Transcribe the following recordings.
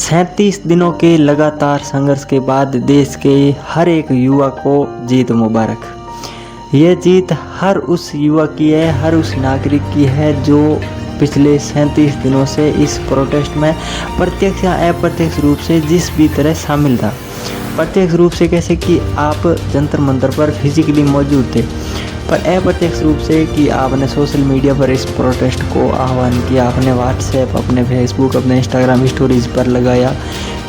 37 दिनों के लगातार संघर्ष के बाद देश के हर एक युवा को जीत मुबारक। ये जीत हर उस युवा की है, हर उस नागरिक की है जो पिछले 37 दिनों से इस प्रोटेस्ट में प्रत्यक्ष या अप्रत्यक्ष रूप से जिस भी तरह शामिल था। प्रत्यक्ष रूप से कैसे कि आप जंतर मंतर पर फिजिकली मौजूद थे, पर अप्रत्यक्ष रूप से कि आपने सोशल मीडिया पर इस प्रोटेस्ट को आह्वान किया, आपने व्हाट्सएप, अपने फेसबुक, अपने इंस्टाग्राम स्टोरीज पर लगाया,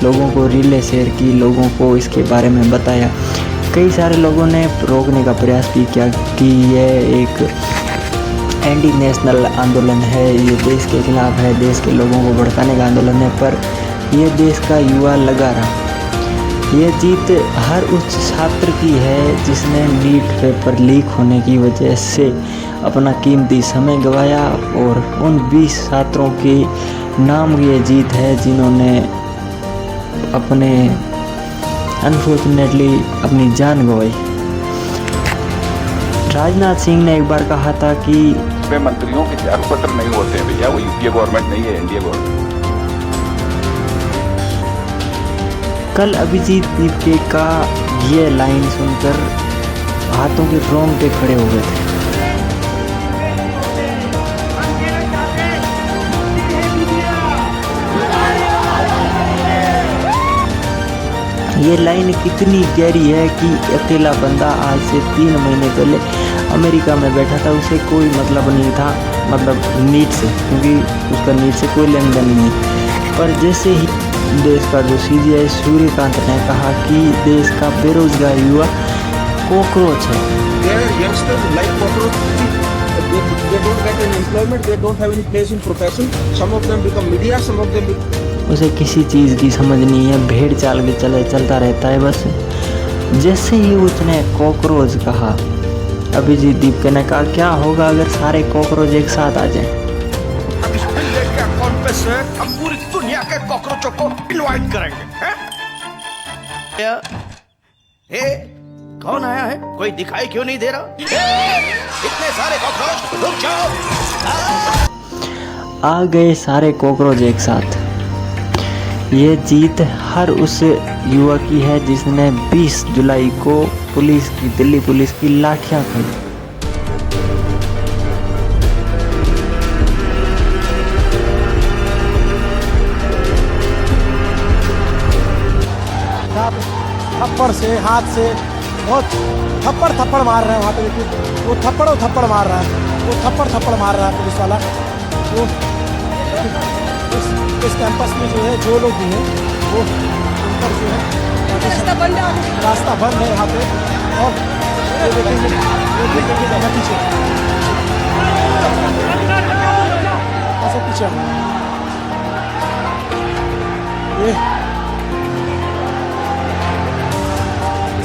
लोगों को रीलें शेयर की, लोगों को इसके बारे में बताया। कई सारे लोगों ने रोकने का प्रयास भी किया कि यह एक एंटी नेशनल आंदोलन है, ये देश के खिलाफ है, देश के लोगों को भड़काने का आंदोलन है, पर यह देश का युवा लगा रहा। ये जीत हर उस छात्र की है जिसने नीट पेपर लीक होने की वजह से अपना कीमती समय गंवाया, और उन 20 छात्रों के नाम ये जीत है जिन्होंने अपने अनफॉर्चुनेटली अपनी जान गंवाई। राजनाथ सिंह ने एक बार कहा था कि मंत्रियों के त्याग पत्र नहीं होते हैं भैया, वो यूपीए गवर्नमेंट नहीं है, एनडीए गवर्नमेंट। कल अभिजीत दीपके का ये लाइन सुनकर हाथों के रोंगटे खड़े हो गए थे। ये लाइन कितनी गहरी है कि अकेला बंदा आज से 3 महीने पहले अमेरिका में बैठा था, उसे कोई मतलब नहीं था, मतलब नीट से, क्योंकि उसका नीट से कोई लेन देन नहीं। पर जैसे ही देश का जो सीजीआई सूर्यकांत ने कहा कि देश का बेरोजगार युवा कॉकरोच है, उसे किसी चीज़ की समझ नहीं है, भेड़ चाल के चलता रहता है बस। जैसे ही उसने कॉकरोच कहा, अभिजीत दीपके ने कहा क्या होगा अगर सारे कॉकरोच एक साथ आ जाएं? हम पूरी दुनिया के कॉकरोचों को इनवाइट करेंगे। कौन आया है? कोई दिखाई क्यों नहीं दे रहा? इतने सारे कॉकरोच, रुक जाओ। आ गए सारे कॉकरोच एक साथ। ये जीत हर उस युवा की है जिसने 20 जुलाई को दिल्ली पुलिस की लाठियां खाई। थप्पड़ से, हाथ से बहुत थप्पड़ मार रहे हैं। वहाँ पे देखिए वो थप्पड़ मार रहा है, वो थप्पड़ मार रहा है पुलिस वाला। वो इस कैंपस में जो है जो लोग भी हैं वो उनपर जो है रास्ता बंद है यहाँ पे। और ये देखेंगे यहाँ पीछे ऐसे पीछे ये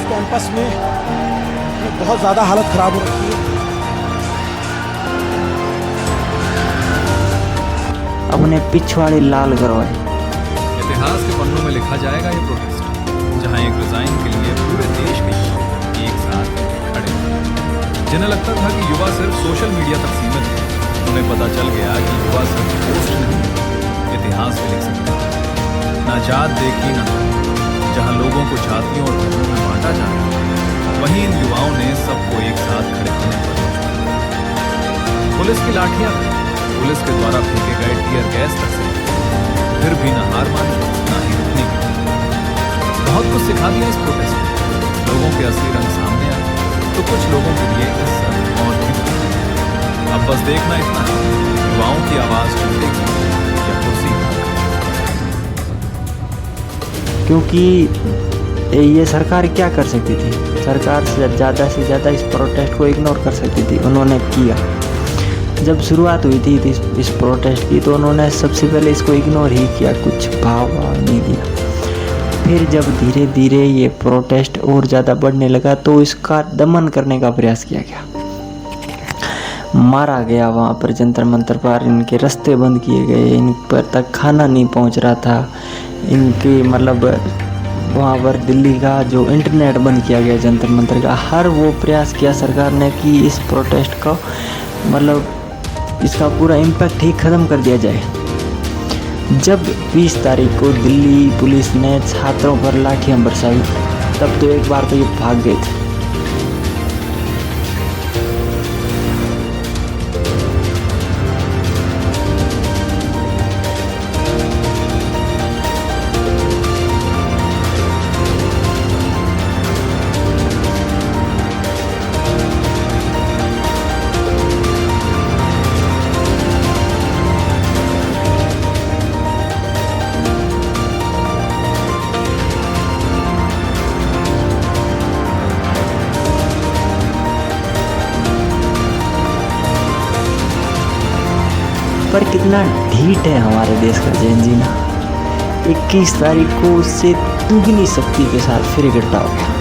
कैंपस में बहुत ज़्यादा हालत ख़राब हो रखी है। अपने पिछवाड़े लाल करवाए। इतिहास के पन्नों में लिखा जाएगा ये प्रोटेस्ट, जहां एक डिजाइन के लिए पूरे देश के युवा एक साथ खड़े हैं। जिन्हें लगता था कि युवा सिर्फ सोशल मीडिया तक सीमित है, उन्हें पता चल गया कि युवा सिर्फ पोस्ट नहीं, इतिहास भी लिख सकते हैं। ना जात देखी ना, जहां लोगों को जातियों और धर्मों में बांटा जा रहा है, वहीं इन युवाओं ने सबको एक साथ खड़े होने पर पुलिस की लाठियां, पुलिस के द्वारा फेंके गए टीयर गैस तक से फिर भी न हार मानी, ना ही रुकने की। बहुत कुछ सिखा दिया इस प्रोटेस्ट में। लोगों के असली रंग सामने आए तो कुछ लोगों के लिए इज्जत और भी। अब बस देखना इतना है, युवाओं की आवाज टूटेगी या कुर्सी। क्योंकि ये सरकार क्या कर सकती थी? सरकार से ज़्यादा इस प्रोटेस्ट को इग्नोर कर सकती थी। उन्होंने किया। जब शुरुआत हुई थी इस प्रोटेस्ट की तो उन्होंने सबसे पहले इसको इग्नोर ही किया, कुछ भाव नहीं दिया। फिर जब धीरे धीरे ये प्रोटेस्ट और ज़्यादा बढ़ने लगा तो इसका दमन करने का प्रयास किया गया, मारा गया। वहाँ पर जंतर मंतर पर इनके रास्ते बंद किए गए, इन पर तक खाना नहीं पहुँच रहा था, इनके मतलब वहाँ पर दिल्ली का जो इंटरनेट बंद किया गया जंतर मंतर का। हर वो प्रयास किया सरकार ने कि इस प्रोटेस्ट को मतलब इसका पूरा इम्पैक्ट ही ख़त्म कर दिया जाए। जब 20 तारीख को दिल्ली पुलिस ने छात्रों पर लाठियां बरसाई तब तो एक बार तो ये भाग गए थे। पर कितना ढीठ है हमारे देश का जैन जीना। 21 तारीख को उससे दुगनी शक्ति के साथ फिर इकट्ठा हो गया।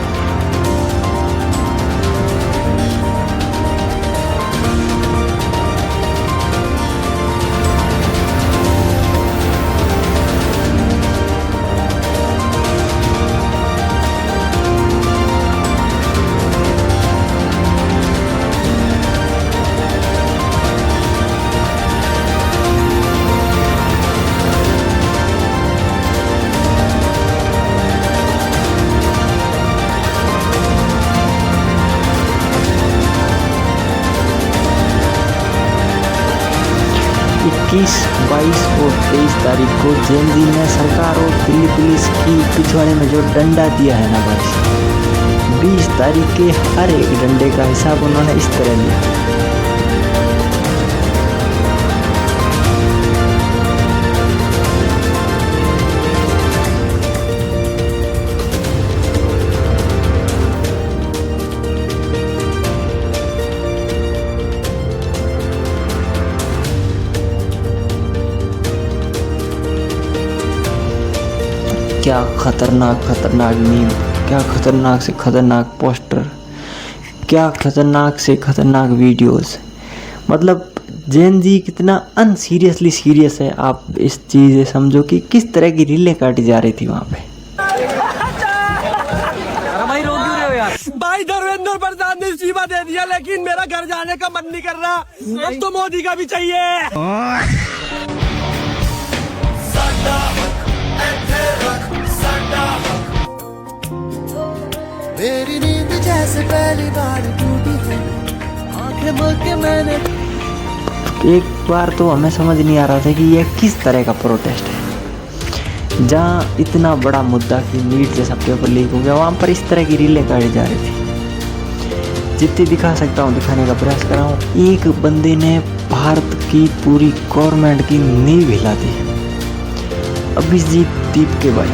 इक्कीस, 22 और 23 तारीख को जैन जी ने सरकार और दिल्ली पुलिस की पिछवाड़े में जो डंडा दिया है ना भाई, 20 तारीख के हर एक डंडे का हिसाब उन्होंने इस तरह लिया। क्या खतरनाक मीम, क्या खतरनाक से खतरनाक पोस्टर, क्या खतरनाक से खतरनाक वीडियोस। मतलब जैन जी कितना अनसीरियसली सीरियस है। आप इस चीज़ से समझो कि किस तरह की रीलें काटी जा रही थी वहाँ पे। भाई धर्मेंद्र प्रसाद ने इस्तीफा दे दिया, लेकिन मेरा घर जाने का मन नहीं कर रहा। अब तो मोदी का भी चाहिए। मेरी नींद जैसे पहली बार टूटी है, आंखें मूंद के मैंने। एक बार तो हमें समझ नहीं आ रहा था कि यह किस तरह का प्रोटेस्ट है। जहाँ इतना बड़ा मुद्दा कि नीट जैसा पेपर लीक हो गया, वहाँ पर इस तरह की रीलें काटी जा रही थी। जितनी दिखा सकता हूँ दिखाने का प्रयास कर रहा हूँ। एक बंदे ने भारत की पूरी गवर्नमेंट की नींव हिला दी। अभिजीत दीप के भाई,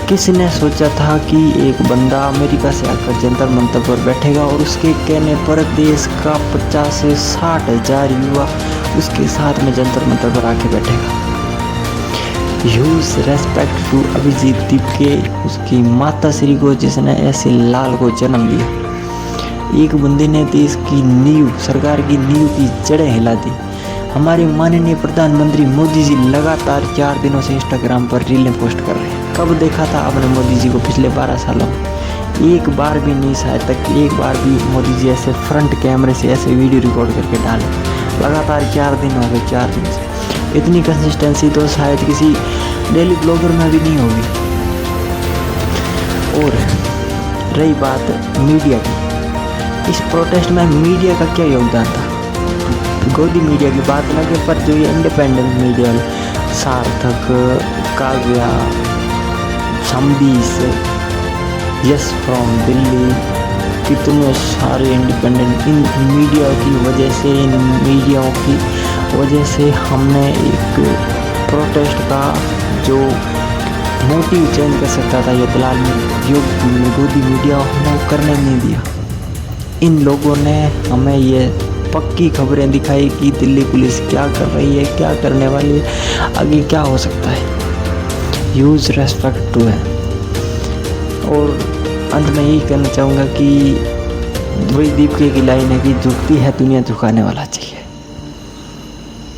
किसने सोचा था कि एक बंदा अमेरिका से आकर जंतर मंतर पर बैठेगा और उसके कहने पर देश का 50 से 60 हज़ार युवा उसके साथ में जंतर मंतर पर आके बैठेगा। ह्यूज रेस्पेक्ट टू अभिजीत दीप के, उसकी माता श्री को जिसने ऐसे लाल को जन्म दिया। एक बंदे ने देश की नींव, सरकार की नींव की जड़ें हिला दी। हमारे माननीय प्रधानमंत्री मोदी जी लगातार 4 दिनों से इंस्टाग्राम पर रीलें पोस्ट कर रहे हैं। कब देखा था आपने मोदी जी को पिछले 12 सालों में? एक बार भी नहीं, शायद तक एक बार भी मोदी जी ऐसे फ्रंट कैमरे से ऐसे वीडियो रिकॉर्ड करके डाले। लगातार 4 दिन हो गए, 4 दिन से। इतनी कंसिस्टेंसी तो शायद किसी डेली ब्लॉगर में भी नहीं होगी। और रही बात मीडिया की, इस प्रोटेस्ट में मीडिया का क्या योगदान था? गोदी मीडिया की बात ना के, पर जो ये इंडिपेंडेंट मीडिया, सार्थक, काव्या, संदेश, यस फ्रॉम दिल्ली, कितने सारे इंडिपेंडेंट, इन मीडिया की वजह से, इन मीडियाओं की वजह से हमने एक प्रोटेस्ट का जो मोटिव चेंज कर सकता था, ये दलाल गोदी मीडिया हमें करने नहीं दिया। इन लोगों ने हमें ये पक्की खबरें दिखाई कि दिल्ली पुलिस क्या कर रही है, क्या करने वाली है, आगे क्या हो सकता है। ह्यूज रेस्पेक्ट टू है। और अंत में यही कहना चाहूँगा कि वही दीप की लाइन है कि झुकती है दुनिया, झुकाने वाला चाहिए।